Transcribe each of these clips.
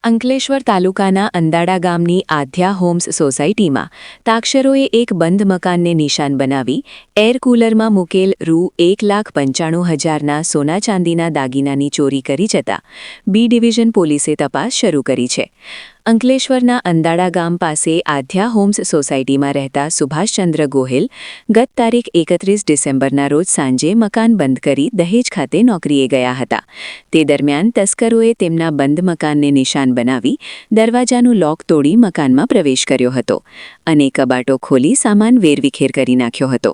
અંકલેશ્વર તાલુકાના અંદાડા ગામની આધ્યા હોમ્સ સોસાયટીમાં તાક્ષરોએ એક બંધ મકાનને નિશાન બનાવી એર કૂલરમાં મૂકેલ ₹1,95,000ના સોના ચાંદીના દાગીનાની ચોરી કરી જતા બી ડિવિઝન પોલીસે તપાસ શરૂ કરી છે. અંકલેશ્વરના અંદાડા ગામ પાસે આધ્યા હોમ્સ સોસાયટીમાં રહેતા સુભાષચંદ્ર ગોહિલ ગત તારીખ 31 ડિસેમ્બરના રોજ સાંજે મકાન બંધ કરી દહેજ ખાતે નોકરીએ ગયા હતા. તે દરમિયાન તસ્કરોએ તેમના બંધ મકાનને નિશાન બનાવી દરવાજાનું લોક તોડી મકાનમાં પ્રવેશ કર્યો હતો અને કબાટો ખોલી સામાન વેરવિખેર કરી નાખ્યો હતો.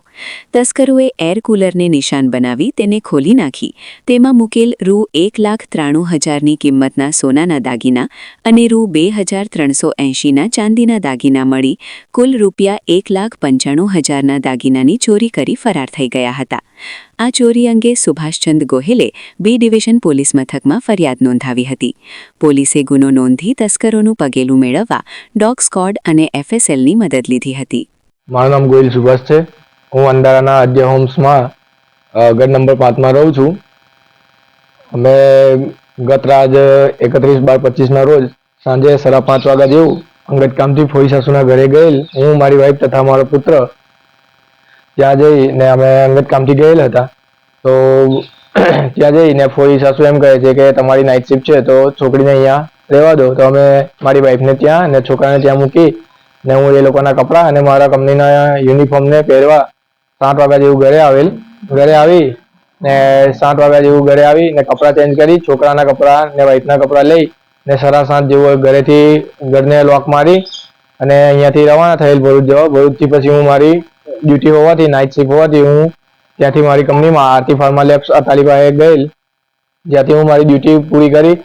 તસ્કરોએ એર કૂલરને નિશાન બનાવી તેને ખોલી નાખી તેમાં મૂકેલ ₹1,93,000ની કિંમતના સોનાના દાગીના અને ₹2,380ના ચાંદીના દાગીના મળી કુલ ₹1,95,000ના દાગીનાની ચોરી કરી ફરાર થઈ ગયા હતા. આ ચોરી અંગે સુભાષચંદ ગોહિલે બી ડિવિઝન પોલીસ મથકમાં ફરિયાદ નોંધાવી હતી. પોલીસે ગુનો નોંધી તસ્કરોનું પગેલું મેળવવા ડોગ સ્ક્વોડ અને FSLની મદદ લીધી હતી. મારું નામ ગોહિલ સુભાષ છે. હું અંદારાના આધ્યા હોમ્સમાં ગઢ નંબર 5માં રહું છું. અમે ગત રાત 31/12/25ના રોજ સાંજે 5:30 વાગ્યા જેવું અંગત કામથી ફોઈ સાસુના ઘરે ગયેલ. હું, મારી વાઈફ તથા મારો પુત્ર ત્યાં જઈને અમે અંગત કામથી ગયેલ હતા. તો ત્યાં જઈને ફોઈ સાસુ એમ કહે છે કે તમારી નાઇટ શિફ્ટ છે તો છોકરીને અહીંયા રહેવા દો. તો અમે મારી વાઈફને ત્યાં અને છોકરાને ત્યાં મૂકી ને હું એ લોકોના કપડાં અને મારા કંપનીના યુનિફોર્મને પહેરવા 7 વાગ્યા જેવું ઘરે આવી ને 7 વાગ્યા જેવું ઘરે આવી ને કપડાં ચેન્જ કરી છોકરાના કપડાં ને વાઈફના કપડાં લઈ ને 7:30 જેવું ઘરેથી ઘરને લોક મારી અને અહીંયાથી રવાના થયેલ ભરૂચ જવા. ભરૂચથી પછી હું મારી ડ્યુટી હોવાથી નાઇટ શિફ્ટ હોવાથી હું ત્યાંથી મારી કંપનીમાં આરતી ફાર્મા લેબ્સ અતાલી પાસે ગયેલ, જ્યાંથી હું મારી ડ્યુટી પૂરી કરી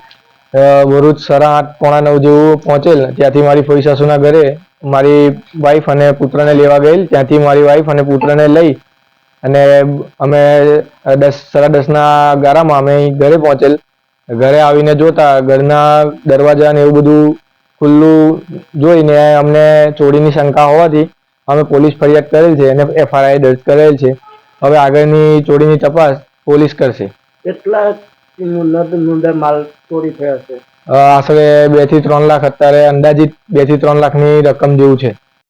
ભરૂચ 8:30-9 જેવું પહોંચેલ. ત્યાંથી મારી ફોઈ સાસુના ઘરે મારી વાઈફ અને પુત્રને લેવા ગયેલ. ત્યાંથી મારી વાઈફ અને પુત્રને લઈ અને અમે 10-10:30ના ગાળામાં અમે ઘરે પહોંચેલ. ઘરે આવીને જોતા ઘરના દરવાજા ને એવું બધું ખુલ્લું જોઈને અમને ચોરીની શંકા હોવાથી અમે પોલીસ ફરિયાદ કરેલ છે અને FIR દર્જ કરેલ છે. હવે આગળની ચોરીની તપાસ પોલીસ કરશે. કેટલા મુદ્દા માલ ચોરી થયા છે? આશરે 2 થી 3 લાખ, અત્યારે અંદાજિત 2 થી 3 લાખની રકમ જેવું છે.